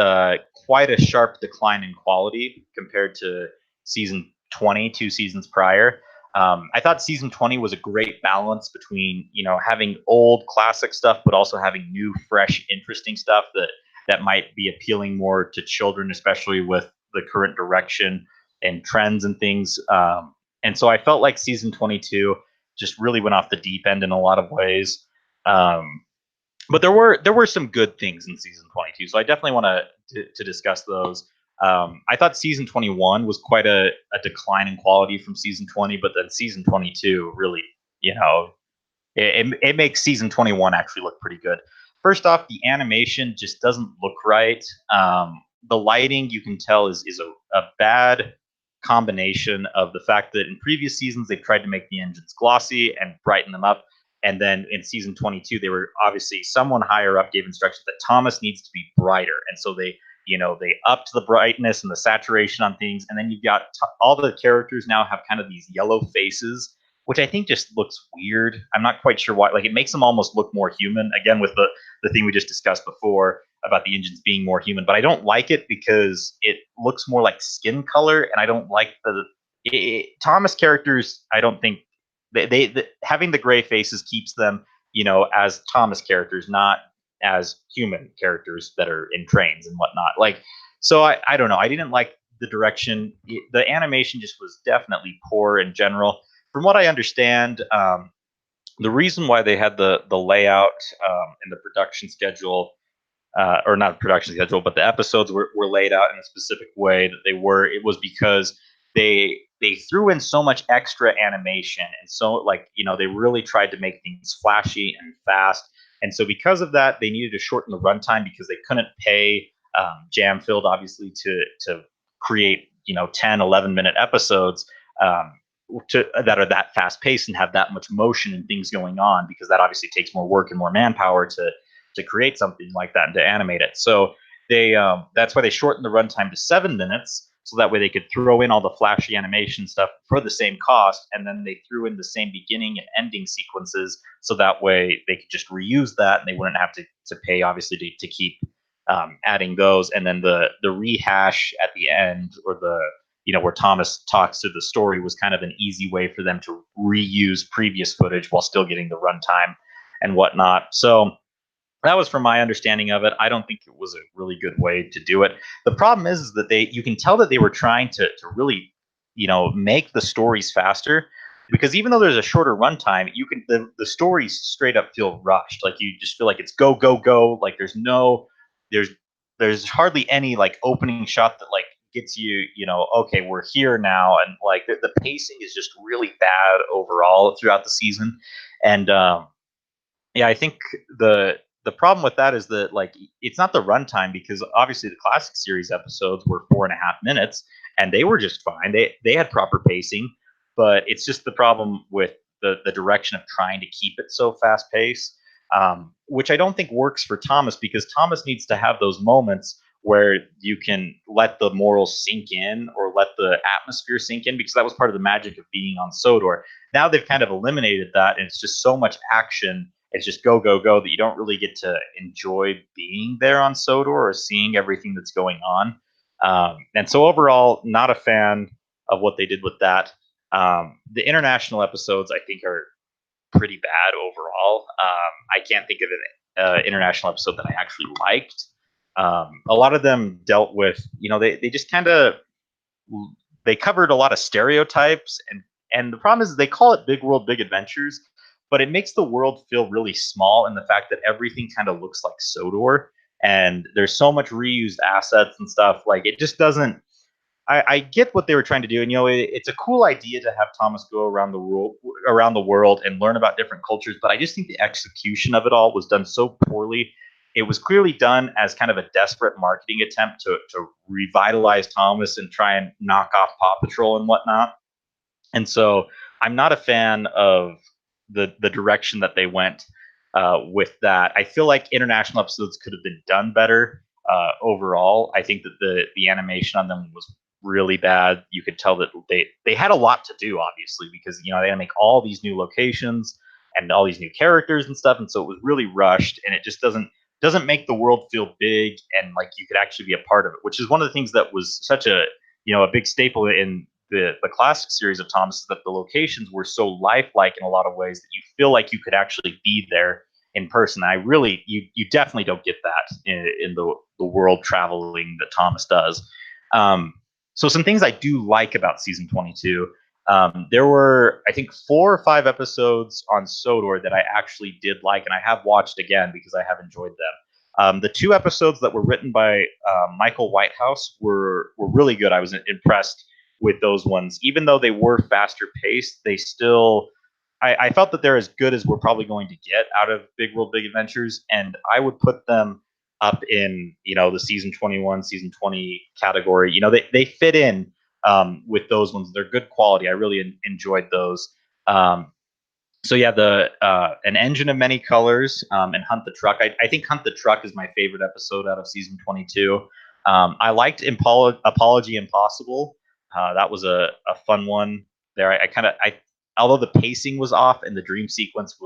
quite a sharp decline in quality compared to season 20, 2 seasons prior. I thought season 20 was a great balance between having old classic stuff, but also having new, fresh, interesting stuff that might be appealing more to children, especially with the current direction and trends and things. And so I felt like season 22 just really went off the deep end in a lot of ways. Um, but there were some good things in season 22, so I definitely want to discuss those. I thought season 21 was quite a decline in quality from season 20, but then season 22 really, you know, it makes season 21 actually look pretty good. First off, the animation just doesn't look right. The lighting, you can tell, is a bad combination of the fact that in previous seasons they've tried to make the engines glossy and brighten them up, and then in season 22 they were obviously someone higher up gave instructions that Thomas needs to be brighter, and so they upped the brightness and the saturation on things, and then you've got all the characters now have kind of these yellow faces, which I think just looks weird. I'm not quite sure why. Like, it makes them almost look more human. Again, with the thing we just discussed before about the engines being more human, but I don't like it because it looks more like skin color, and I don't like Thomas characters. I don't think having the gray faces keeps them, as Thomas characters, not as human characters that are in trains and whatnot. Like, so I don't know. I didn't like the direction. The animation just was definitely poor in general. From what I understand, the reason why they had the layout and the production schedule, or not production schedule, but the episodes were laid out in a specific way that they were. It was because they threw in so much extra animation, and so, like, they really tried to make things flashy and fast. And so because of that, they needed to shorten the runtime because they couldn't pay Jam Filled, obviously, to create 10-11 minute episodes. That are that fast paced and have that much motion and things going on, because that obviously takes more work and more manpower to create something like that and to animate it. So that's why they shortened the runtime to 7 minutes, so that way they could throw in all the flashy animation stuff for the same cost, and then they threw in the same beginning and ending sequences, so that way they could just reuse that and they wouldn't have to pay, obviously, to keep adding those. And then the rehash at the end, or where Thomas talks through the story, was kind of an easy way for them to reuse previous footage while still getting the runtime and whatnot. So that was from my understanding of it. I don't think it was a really good way to do it. The problem is that you can tell that they were trying to really, make the stories faster, because even though there's a shorter runtime, the stories straight up feel rushed. Like, you just feel like it's go, go, go. Like, there's there's hardly any, like, opening shot that, like, gets you, okay, we're here now. And, like, the pacing is just really bad overall throughout the season. And yeah, I think the problem with that is that, like, it's not the runtime, because obviously the classic series episodes were 4.5 minutes and they were just fine. They had proper pacing, but it's just the problem with the direction of trying to keep it so fast paced, which I don't think works for Thomas, because Thomas needs to have those moments where you can let the morals sink in, or let the atmosphere sink in, because that was part of the magic of being on Sodor. Now they've kind of eliminated that, and it's just so much action. It's just go, go, go, that you don't really get to enjoy being there on Sodor or seeing everything that's going on. And so overall, not a fan of what they did with that. The international episodes, I think, are pretty bad overall. I can't think of an international episode that I actually liked. A lot of them dealt with, they just kind of, they covered a lot of stereotypes, and the problem is they call it Big World Big Adventures, but it makes the world feel really small in the fact that everything kind of looks like Sodor, and there's so much reused assets and stuff. Like, it just doesn't. I get what they were trying to do, and it's a cool idea to have Thomas go around the world and learn about different cultures. But I just think the execution of it all was done so poorly. It was clearly done as kind of a desperate marketing attempt to revitalize Thomas and try and knock off Paw Patrol and whatnot. And so I'm not a fan of the direction that they went with that. I feel like international episodes could have been done better overall. I think that the animation on them was really bad. You could tell that they had a lot to do, obviously, because they had to make all these new locations and all these new characters and stuff, and so it was really rushed, and it just doesn't make the world feel big and like you could actually be a part of it, which is one of the things that was such a a big staple in the classic series of Thomas, is that the locations were so lifelike in a lot of ways that you feel like you could actually be there in person. I really, you definitely don't get that in the world traveling that Thomas does. So some things I do like about season 22. There were, I think, 4 or 5 episodes on Sodor that I actually did like, and I have watched again because I have enjoyed them. The 2 episodes that were written by Michael Whitehouse were really good. I was impressed with those ones, even though they were faster paced. They still, I felt that they're as good as we're probably going to get out of Big World Big Adventures, and I would put them up in the season 21, season 20 category. They fit in with those ones. They're good quality. I really enjoyed those. So yeah, the An Engine of Many Colors and Hunt the Truck. I think Hunt the Truck is my favorite episode out of season 22. I liked Apology Impossible. That was a fun one. There, I kind of although the pacing was off and the dream sequence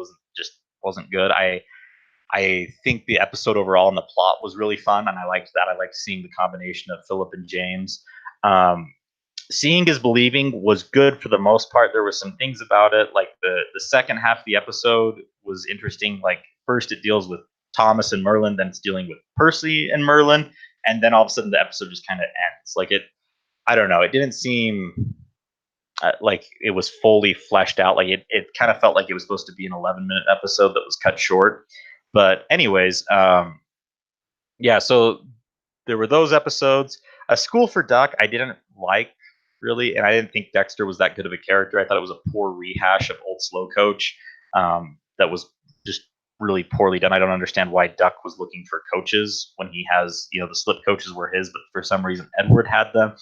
wasn't good. I think the episode overall and the plot was really fun, and I liked that. I liked seeing the combination of Philip and James. Um, Seeing is believing was good for the most part. There were some things about it, like the second half of the episode was interesting. Like first it deals with Thomas and Merlin, then it's dealing with Percy and Merlin, and then all of a sudden the episode just kind of ends. Like I don't know, it didn't seem like it was fully fleshed out. Like it kind of felt like it was supposed to be an 11-minute episode that was cut short. But anyways, yeah. So there were those episodes. A School for Duck, I didn't like really, and I didn't think Dexter was that good of a character. I thought it was a poor rehash of Old Slow Coach that was just really poorly done. I don't understand why Duck was looking for coaches when he has, the slip coaches were his, but for some reason Edward had them.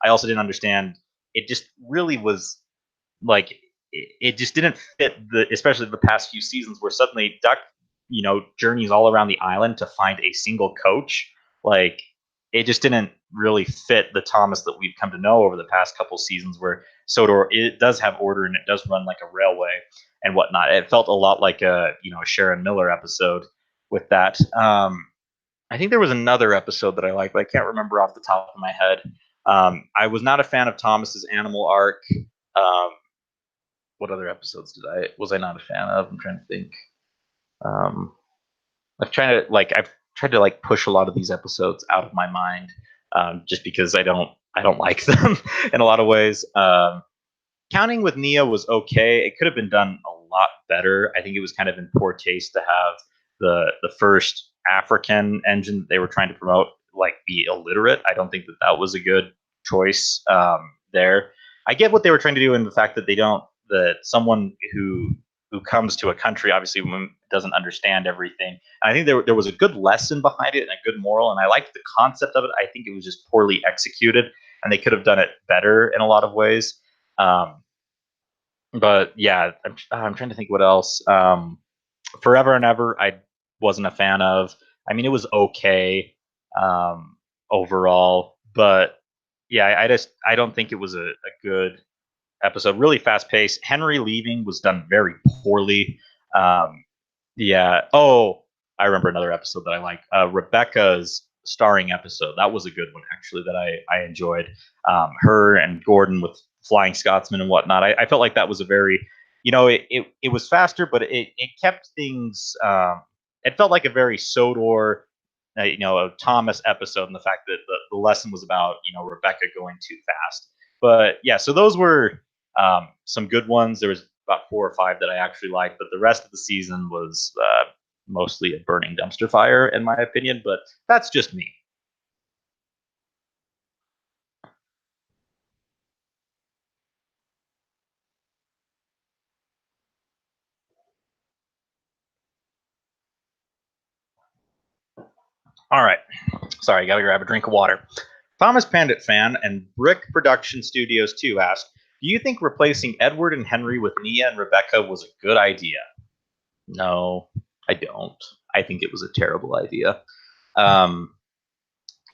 I also didn't understand. It just really was like it just didn't fit especially the past few seasons where suddenly Duck, journeys all around the island to find a single coach. Like it just didn't really fit the Thomas that we've come to know over the past couple seasons, where Sodor it does have order and it does run like a railway and whatnot. It felt a lot like a Sharon Miller episode with that. I think there was another episode that I liked, but I can't remember off the top of my head. I was not a fan of Thomas's animal arc. Um, what other episodes was I not a fan of? I'm trying to think. Um, I've tried to like push a lot of these episodes out of my mind, just because I don't like them in a lot of ways. Counting with Nia was okay. It could have been done a lot better. I think it was kind of in poor taste to have the first African engine that they were trying to promote like be illiterate. I don't think that was a good choice there. I get what they were trying to do in the fact that they don't that someone who comes to a country obviously doesn't understand everything. And I think there was a good lesson behind it and a good moral, and I liked the concept of it. I think it was just poorly executed, and they could have done it better in a lot of ways. Um, but yeah, I'm trying to think what else. Forever and Ever, I wasn't a fan of. I mean, it was okay overall, but yeah, I don't think it was a good episode. Really fast paced. Henry leaving was done very poorly. Um, yeah. Oh, I remember another episode that I like. Rebecca's starring episode. That was a good one actually that I enjoyed. Her and Gordon with Flying Scotsman and whatnot. I felt like that was a very, it was faster, but it kept things. It felt like a very Sodor, a Thomas episode, and the fact that the lesson was about Rebecca going too fast. But yeah, so those were some good ones. There was about 4 or 5 that I actually liked, but the rest of the season was mostly a burning dumpster fire, in my opinion. But that's just me. All right. Sorry, got to grab a drink of water. Thomas Pandit fan and Brick Production Studios 2 asked, do you think replacing Edward and Henry with Nia and Rebecca was a good idea? No, I don't. I think it was a terrible idea. Um,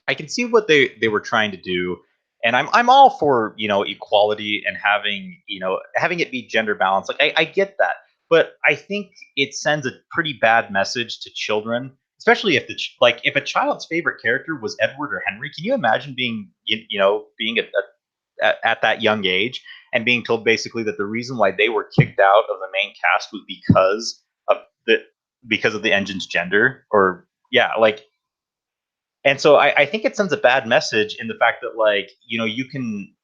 I can see what they were trying to do, and I'm all for equality and having it be gender balanced. Like I get that, but I think it sends a pretty bad message to children, especially if a child's favorite character was Edward or Henry. Can you imagine being being at that young age and being told basically that the reason why they were kicked out of the main cast was of the because of the engine's gender? Or yeah, like, and so I think it sends a bad message in the fact that, like, you can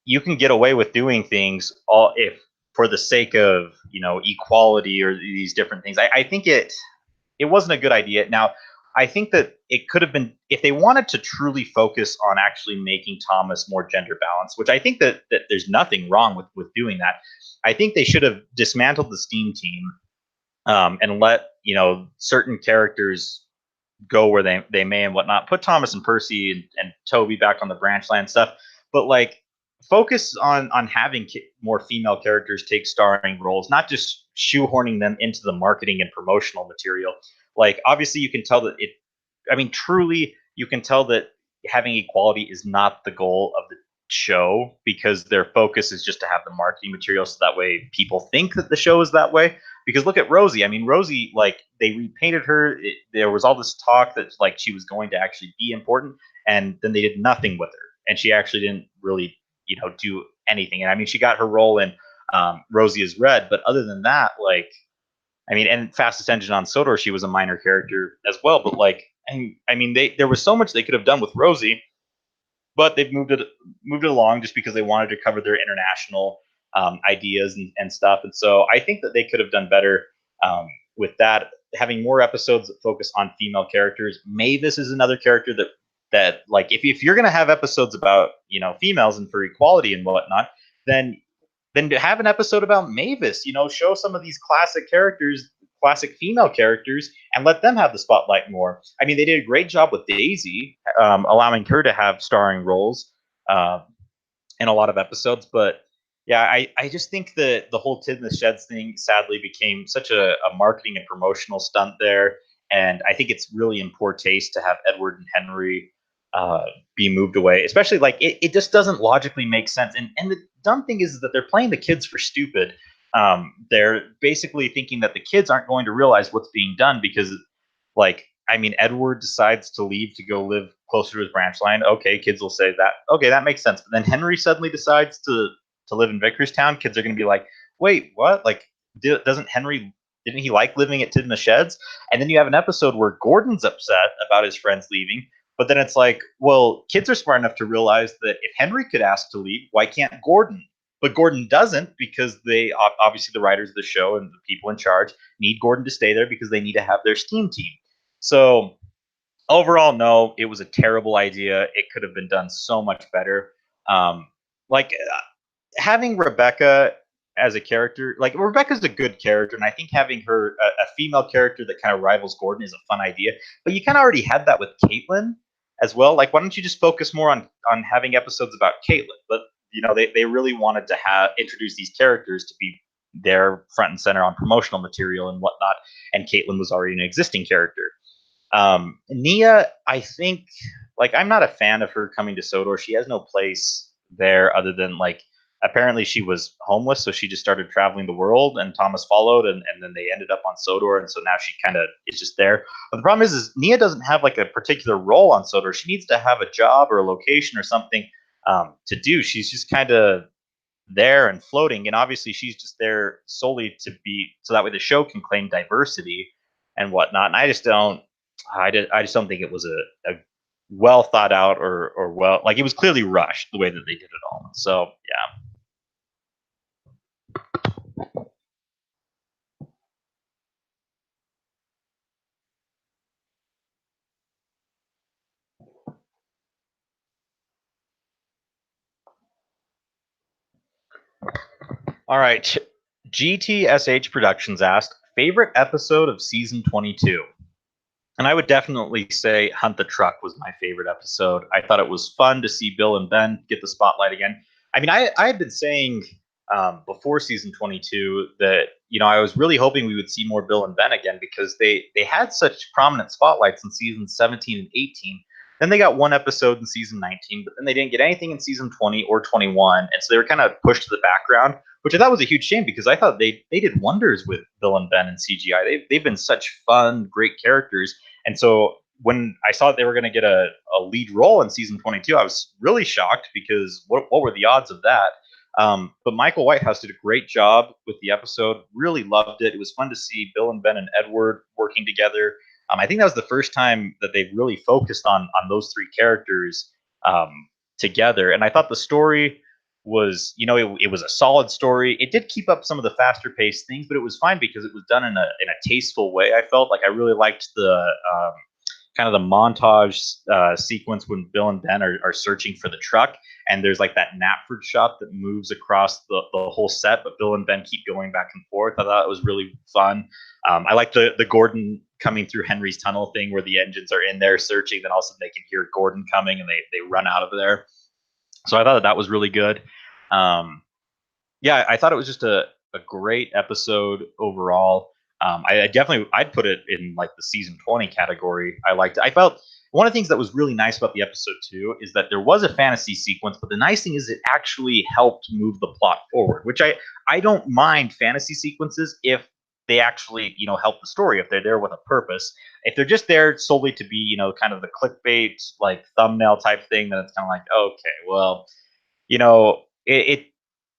you can get away with doing things all if for the sake of equality or these different things. I think it wasn't a good idea. Now, I think that it could have been if they wanted to truly focus on actually making Thomas more gender balanced, which I think that there's nothing wrong with doing that. I think they should have dismantled the Steam team, and let certain characters go where they may and whatnot. Put Thomas and Percy and Toby back on the branchland stuff, but like focus on having more female characters take starring roles, not just shoehorning them into the marketing and promotional material. Like obviously you can tell that it. I mean, truly, you can tell that having equality is not the goal of the show because their focus is just to have the marketing material so that way people think that the show is that way. Because look at Rosie. I mean, Rosie, like they repainted her. There was all this talk that like she was going to actually be important, and then they did nothing with her, and she actually didn't really, do anything. And I mean, she got her role in Rosie is Red, but other than that, like, I mean, and Fastest Engine on Sodor, she was a minor character as well. But like, I mean, there was so much they could have done with Rosie, but they've moved it along just because they wanted to cover their international ideas and stuff. And so I think that they could have done better with that, having more episodes that focus on female characters. Mavis is another character that like if you're gonna have episodes about females and for equality and whatnot, then to have an episode about Mavis. Show some of these classic characters, classic female characters, and let them have the spotlight more. I mean, they did a great job with Daisy, allowing her to have starring roles uh, in a lot of episodes. But yeah, I just think that the whole Tid in the Sheds thing sadly became such a marketing and promotional stunt there. And I think it's really in poor taste to have Edward and Henry uh, be moved away, especially like it just doesn't logically make sense. And the dumb thing is that they're playing the kids for stupid. They're basically thinking that the kids aren't going to realize what's being done because, like, I mean, Edward decides to leave to go live closer to his branch line. Okay, kids will say that. Okay, that makes sense. But then Henry suddenly decides to live in Vicarstown. Kids are going to be like, wait, what? Like, doesn't Henry? Didn't he like living at Tid in the Sheds? And then you have an episode where Gordon's upset about his friends leaving. But then it's like, well, kids are smart enough to realize that if Henry could ask to leave, why can't Gordon? But Gordon doesn't because they obviously the writers of the show and the people in charge need Gordon to stay there because they need to have their steam team. So overall, no, it was a terrible idea. It could have been done so much better. Like having Rebecca as a character, like Rebecca's a good character, and I think having her a female character that kind of rivals Gordon is a fun idea. But you kind of already had that with Caitlin as well. Like, why don't you just focus more on having episodes about Caitlin? But they really wanted to have introduce these characters to be there front and center on promotional material and whatnot. And Caitlin was already an existing character. Nia, I think, like, I'm not a fan of her coming to Sodor. She has no place there other than, like, apparently she was homeless, so she just started traveling the world, and Thomas followed, and then they ended up on Sodor, and so now she kind of is just there. But the problem is Nia doesn't have, like, a particular role on Sodor. She needs to have a job or a location or something to do. She's just kind of there and floating, and obviously she's just there solely to be so that way the show can claim diversity and whatnot. And I just don't think it was a well thought out or well, like, it was clearly rushed the way that they did it all. So yeah. All right. GTSH Productions asked favorite episode of season 22. And I would definitely say Hunt the Truck was my favorite episode. I thought it was fun to see Bill and Ben get the spotlight again. I mean, I had been saying before season 22 that I was really hoping we would see more Bill and Ben again because they had such prominent spotlights in seasons 17 and 18. Then they got one episode in season 19, but then they didn't get anything in season 20 or 21, and so they were kind of pushed to the background, which I thought was a huge shame because I thought they did wonders with Bill and Ben and CGI. They've been such fun, great characters, and so when I saw that they were going to get a lead role in season 22, I was really shocked because what were the odds of that? But Michael Whitehouse did a great job with the episode. Really loved it. It was fun to see Bill and Ben and Edward working together. I think that was the first time that they've really focused on those three characters together. And I thought the story was, it was a solid story. It did keep up some of the faster paced things, but it was fine because it was done in a tasteful way. I felt like I really liked the kind of the montage sequence when Bill and Ben are searching for the truck, and there's like that Knapford shot that moves across the whole set, but Bill and Ben keep going back and forth. I thought it was really fun. I like the Gordon coming through Henry's tunnel thing where the engines are in there searching, then all of a sudden they can hear Gordon coming and they run out of there. So I thought that was really good. Um, yeah, I thought it was just a great episode overall. I definitely I'd put it in like the season 20 category. I liked it. I felt one of the things that was really nice about the episode too is that there was a fantasy sequence, but the nice thing is it actually helped move the plot forward, which I don't mind fantasy sequences if they actually help the story, if they're there with a purpose. If they're just there solely to be kind of the clickbait like thumbnail type thing, then it's kind of like, okay, well,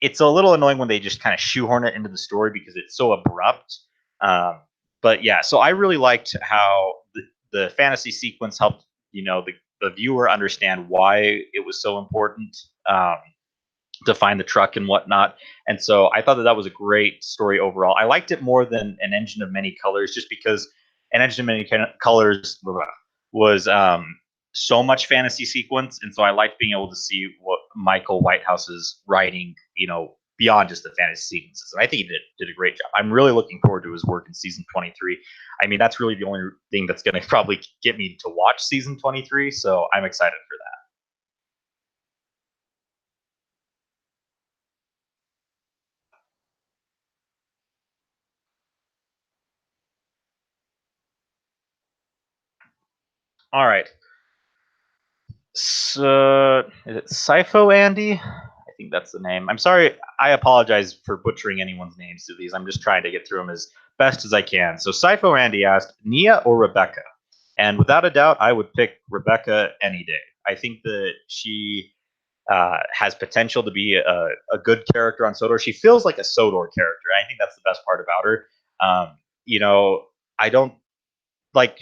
it's a little annoying when they just kind of shoehorn it into the story because it's so abrupt. Um, but yeah, so I really liked how the fantasy sequence helped the viewer understand why it was so important to find the truck and whatnot. And so I thought that was a great story overall. I liked it more than An Engine of Many Colors, just because An Engine of Many Colors was so much fantasy sequence, and so I liked being able to see what Michael Whitehouse's writing, beyond just the fantasy sequences. And I think he did a great job. I'm really looking forward to his work in season 23. I mean, that's really the only thing that's going to probably get me to watch season 23. So I'm excited for that. All right. So, is it Sifo Andy? I think that's the name. I'm sorry. I apologize for butchering anyone's names to these. I'm just trying to get through them as best as I can. So, Sifo Andy asked Nia or Rebecca, and without a doubt, I would pick Rebecca any day. I think that she has potential to be a good character on Sodor. She feels like a Sodor character. I think that's the best part about her. Um, I don't like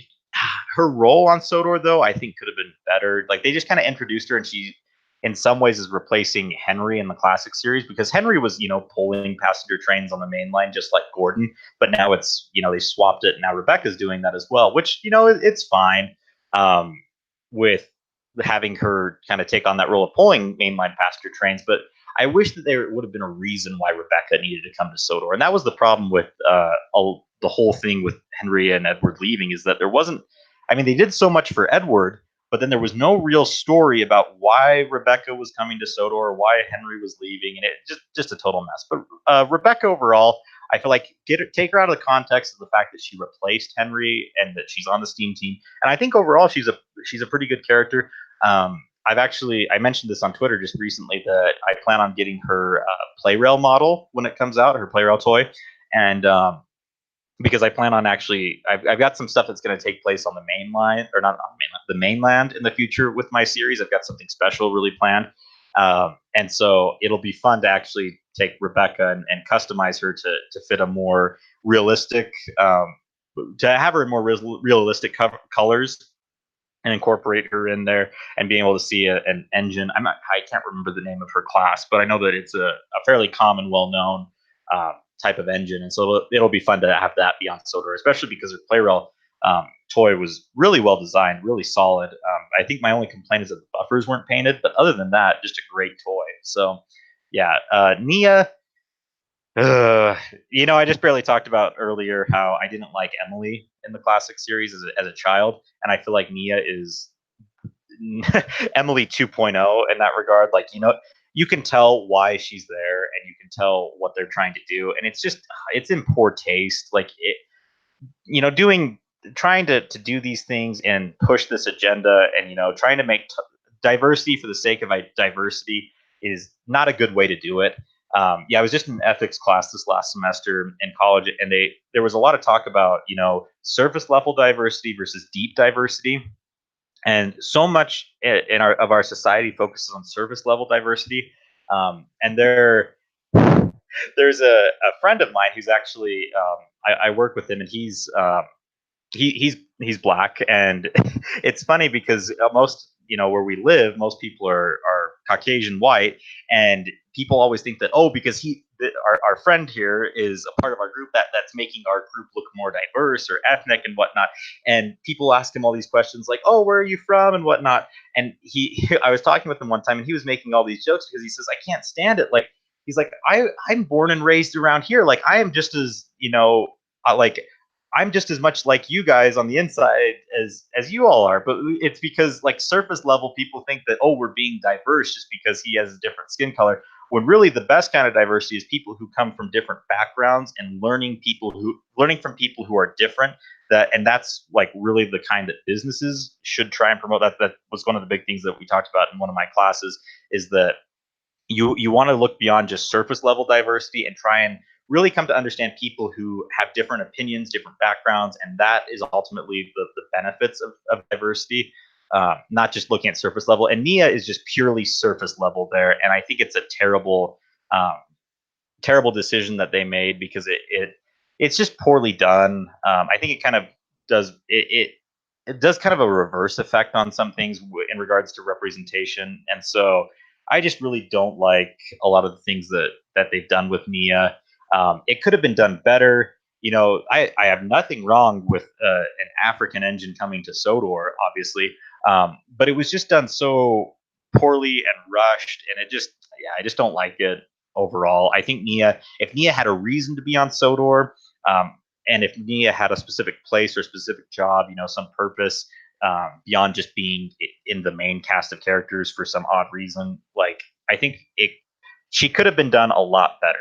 her role on Sodor though. I think could have been better. Like they just kind of introduced her, and she, in some ways, is replacing Henry in the classic series because Henry was pulling passenger trains on the main line just like Gordon, but now it's they swapped it, and now Rebecca's doing that as well, which it's fine. With having her kind of take on that role of pulling mainline passenger trains, but I wish that there would have been a reason why Rebecca needed to come to Sodor, and that was the problem with the whole thing with Henry and Edward leaving is that there wasn't. I mean, they did so much for Edward, but then there was no real story about why Rebecca was coming to Sodor, why Henry was leaving, and it just a total mess. But Rebecca overall, I feel like take her out of the context of the fact that she replaced Henry and that she's on the Steam team, and I think overall she's a pretty good character. I mentioned this on Twitter just recently that I plan on getting her Playrail model when it comes out, her Playrail toy, and because I plan on I've got some stuff that's going to take place on the main line, or not on the mainland, the mainland in the future with my series. I've got something special really planned. And so it'll be fun to actually take Rebecca and customize her to fit a more realistic, to have her in more realistic colors and incorporate her in there and being able to see an engine. I can't remember the name of her class, but I know that it's a fairly common, well-known type of engine, and so it'll be fun to have that be on Sodor, especially because her Playrail toy was really well designed, really solid. I think my only complaint is that the buffers weren't painted, but other than that, just a great toy. So yeah, Nia. I just barely talked about earlier how I didn't like Emily in the classic series as a child, and I feel like Nia is Emily 2.0 in that regard. Like, you can tell why she's there and you can tell what they're trying to do. And it's in poor taste. Like doing, trying to do these things and push this agenda and, trying to make diversity for the sake of diversity is not a good way to do it. Yeah, I was just in an ethics class this last semester in college, and there was a lot of talk about, surface level diversity versus deep diversity, and so much of our society focuses on service level diversity. And there's a friend of mine who's actually I work with him, and he's black, and it's funny because most where we live, most people are Caucasian white, and people always think that, oh, because our friend here is a part of our group, that's making our group look more diverse or ethnic and whatnot. And people ask him all these questions like, oh, where are you from and whatnot. And I was talking with him one time, and he was making all these jokes because he says, I can't stand it. Like, he's like, I'm born and raised around here. Like, I am just as, like, I'm just as much like you guys on the inside as you all are. But it's because, like, surface level people think that, oh, we're being diverse just because he has a different skin color, when really the best kind of diversity is people who come from different backgrounds and learning from people who are different. And that's like really the kind that businesses should try and promote. That was one of the big things that we talked about in one of my classes, is that you want to look beyond just surface level diversity and try and really come to understand people who have different opinions, different backgrounds, and that is ultimately the benefits of diversity, not just looking at surface level. And Nia is just purely surface level there, and I think it's a um, terrible decision that they made, because it's just poorly done. I think it kind of does it does kind of a reverse effect on some things in regards to representation, and so I just really don't like a lot of the things that they've done with Nia. It could have been done better. I have nothing wrong with an African engine coming to Sodor, obviously, but it was just done so poorly and rushed, and I just don't like it overall. I think if Nia had a reason to be on Sodor, and if Nia had a specific place or a specific job, some purpose, beyond just being in the main cast of characters for some odd reason, like, I think she could have been done a lot better.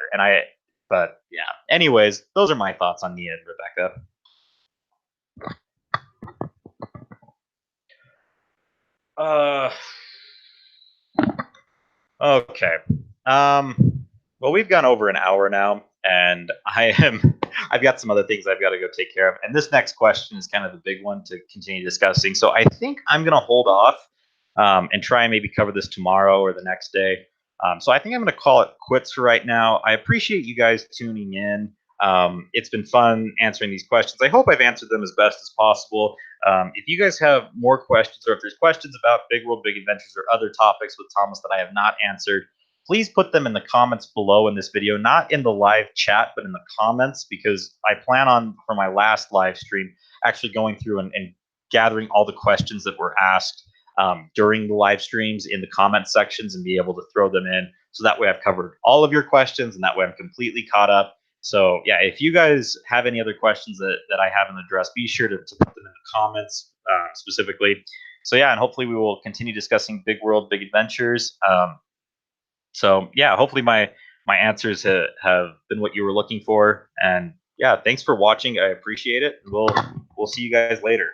But yeah. Anyways, those are my thoughts on Nia and Rebecca. Okay. Well, we've gone over an hour now, and I've got some other things I've got to go take care of. And this next question is kind of the big one to continue discussing. So I think I'm going to hold off, and try and maybe cover this tomorrow or the next day. So I think I'm going to call it quits for right now. I appreciate you guys tuning in. It's been fun answering these questions. I hope I've answered them as best as possible. If you guys have more questions, or if there's questions about Big World, Big Adventures, or other topics with Thomas that I have not answered, please put them in the comments below in this video, not in the live chat, but in the comments, because I plan on, for my last live stream, actually going through and gathering all the questions that were asked during the live streams in the comment sections, and be able to throw them in. So that way I've covered all of your questions, and that way I'm completely caught up. So yeah, if you guys have any other questions that I haven't addressed, be sure to put them in the comments, specifically. So yeah, and hopefully we will continue discussing Big World, Big Adventures. So yeah, hopefully my answers have been what you were looking for. And yeah, thanks for watching. I appreciate it. We'll see you guys later.